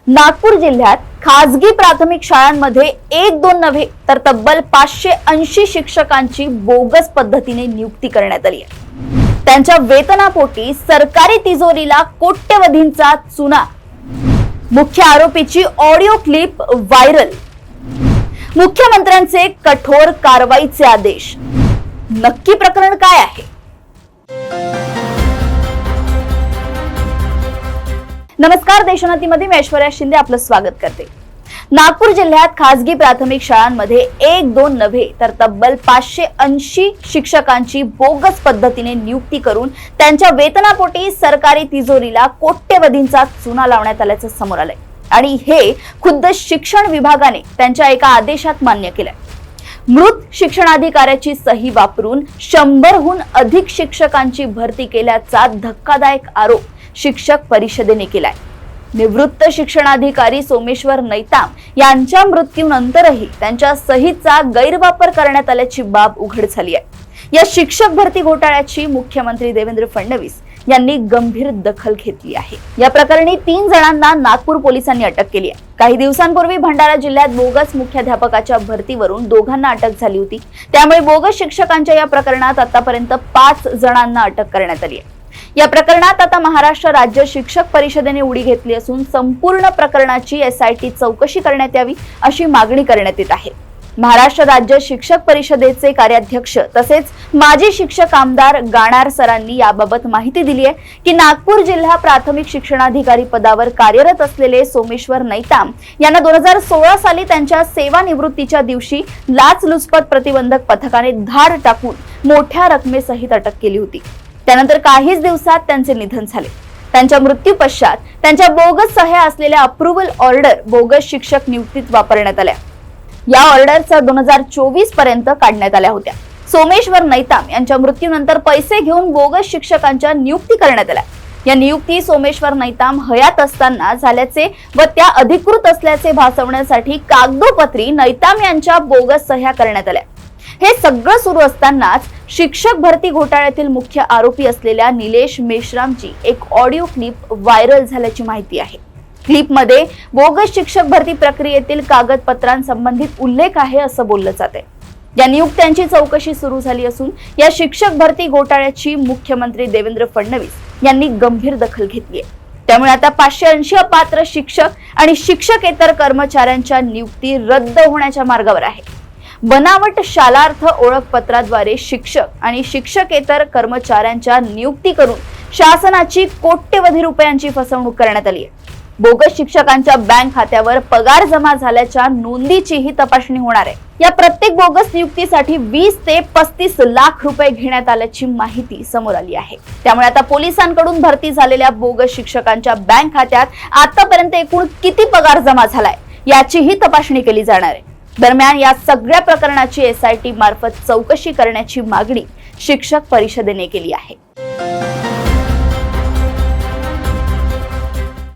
नागपूर जिल्ह्यात खासगी प्राथमिक शाळांमध्ये एक दोन नव्हे तर तब्बल 580 शिक्षकांची बोगस पद्धतीने नियुक्ती करण्यात आली आहे। त्यांच्या वेतनापोटी सरकारी तिजोरीला कोट्यवधींचा चुना। मुख्य आरोपीची ऑडिओ क्लिप व्हायरल। मुख्यमंत्र्यांचे कठोर कारवाईचे आदेश। नक्की प्रकरण काय आहे? नमस्कार, देशोन्नतीमध्ये मी ऐश्वर्या शिंदे आपलं स्वागत करते। नागपूर जिल्ह्यात खासगी प्राथमिक शाळांमध्ये एक दोन नव्हे तर तब्बल 580 शिक्षकांची बोगस पद्धतीने नियुक्ती करून त्यांच्या वेतनापोटी सरकारी तिजोरीला कोट्यवधींचा चुना लावण्यात आल्याचं समोर आलंय आणि हे खुद्द शिक्षण विभागाने त्यांच्या एका आदेशात मान्य केलंय। मृत शिक्षणाधिकाऱ्याची सही वापरून 100हून अधिक शिक्षकांची भरती केल्याचा धक्कादायक आरोप शिक्षक परिषदेने केलाय। निवृत्त शिक्षणाधिकारी सोमेश्वर नैताम यांच्या मृत्यूनंतरही त्यांच्या सहीचा गैरवापर करण्यात आल्याची बाब उघड झाली आहे। या शिक्षक भरती घोटाळ्याची मुख्यमंत्री देवेंद्र फडणवीस यांनी गंभीर दखल घेतली आहे। या प्रकरणी 3 जणांना नागपूर पोलिसांनी अटक केली आहे। काही दिवसांपूर्वी भंडारा जिल्ह्यात बोगस मुख्याध्यापकाच्या भरतीवरून दोघांना अटक झाली होती। त्यामुळे बोगस शिक्षकांच्या या प्रकरणात आतापर्यंत 5 जणांना अटक करण्यात आली आहे। या प्रकरणात आता महाराष्ट्र राज्य शिक्षक परिषदेने उडी घेतली असून संपूर्ण प्रकरणाची SIT चौकशी करण्यात यावी अशी मागणी करण्यात येत आहे। महाराष्ट्र राज्य शिक्षक परिषदेचे कार्याध्यक्ष तसेच माजी शिक्षक आमदार गाणार सरांनी याबाबत माहिती दिली आहे की नागपूर जिल्हा प्राथमिक शिक्षणाधिकारी पदावर कार्यरत असलेले सोमेश्वर नैताम यांना 2016 साली त्यांच्या सेवानिवृत्तीच्या दिवशी लाचलुचपत प्रतिबंधक पथकाने धाड टाकून मोठ्या रकमेसहित अटक केली होती। त्यानंतर काहीच दिवसात त्यांचे निधन झाले। त्यांच्या मृत्यू पश्चात त्यांच्या बोगस सह्या असलेल्या अप्रूव्हल ऑर्डर बोगस शिक्षक नियुक्तीत वापरण्यात आल्या। या ऑर्डरचा 2024 पर्यंत काढण्यात आल्या होत्या। सोमेश्वर नैताम यांच्या मृत्यूनंतर पैसे घेऊन बोगस शिक्षकांच्या नियुक्ती करण्यात आल्या। या नियुक्ती सोमेश्वर नैताम हयात असताना झाल्याचे व त्या अधिकृत असल्याचे भासवण्यासाठी कागदोपत्री नैताम यांच्या बोगस सह्या करण्यात आल्या। हे सगळं सुरू असतानाच शिक्षक भरती घोटाळ्यातील मुख्य आरोपी असलेल्या निलेश मेश्रामची एक ऑडिओ क्लिप व्हायरल झाल्याची माहिती आहे। क्लिपमध्ये बोगस शिक्षक भरती प्रक्रियेतील कागदपत्रांसंबंधित उल्लेख आहे असं बोललं जाते। या नियुक्त्यांची चौकशी सुरू झाली असून या शिक्षक भरती घोटाळ्याची मुख्यमंत्री देवेंद्र फडणवीस यांनी गंभीर दखल घेतली आहे। त्यामुळे आता 580 अपात्र शिक्षक आणि शिक्षकेतर कर्मचाऱ्यांच्या नियुक्ती रद्द होण्याच्या मार्गावर आहे। बनावट शालार्थ ओळखपत्राद्वारे शिक्षक आणि शिक्षकेतर कर्मचाऱ्यांच्या नियुक्ती करून शासनाची कोट्यवधी रुपयांची फसवणूक करण्यात आली आहे। बोगस शिक्षकांच्या बँक खात्यावर पगार जमा झाल्याच्या नोंदीचीही तपासणी होणार आहे। या प्रत्येक बोगस नियुक्तीसाठी 20 ते 35 लाख रुपये घेण्यात आल्याची माहिती समोर आली आहे। त्यामुळे आता पोलिसांकडून भरती झालेल्या बोगस शिक्षकांच्या बँक खात्यात आतापर्यंत एकूण किती पगार जमा झालाय याचीही तपासणी केली जाणार आहे। दरम्यान या सगळ्या प्रकरणाची SIT मार्फत चौकशी करण्याची मागणी शिक्षक परिषदेने केली आहे।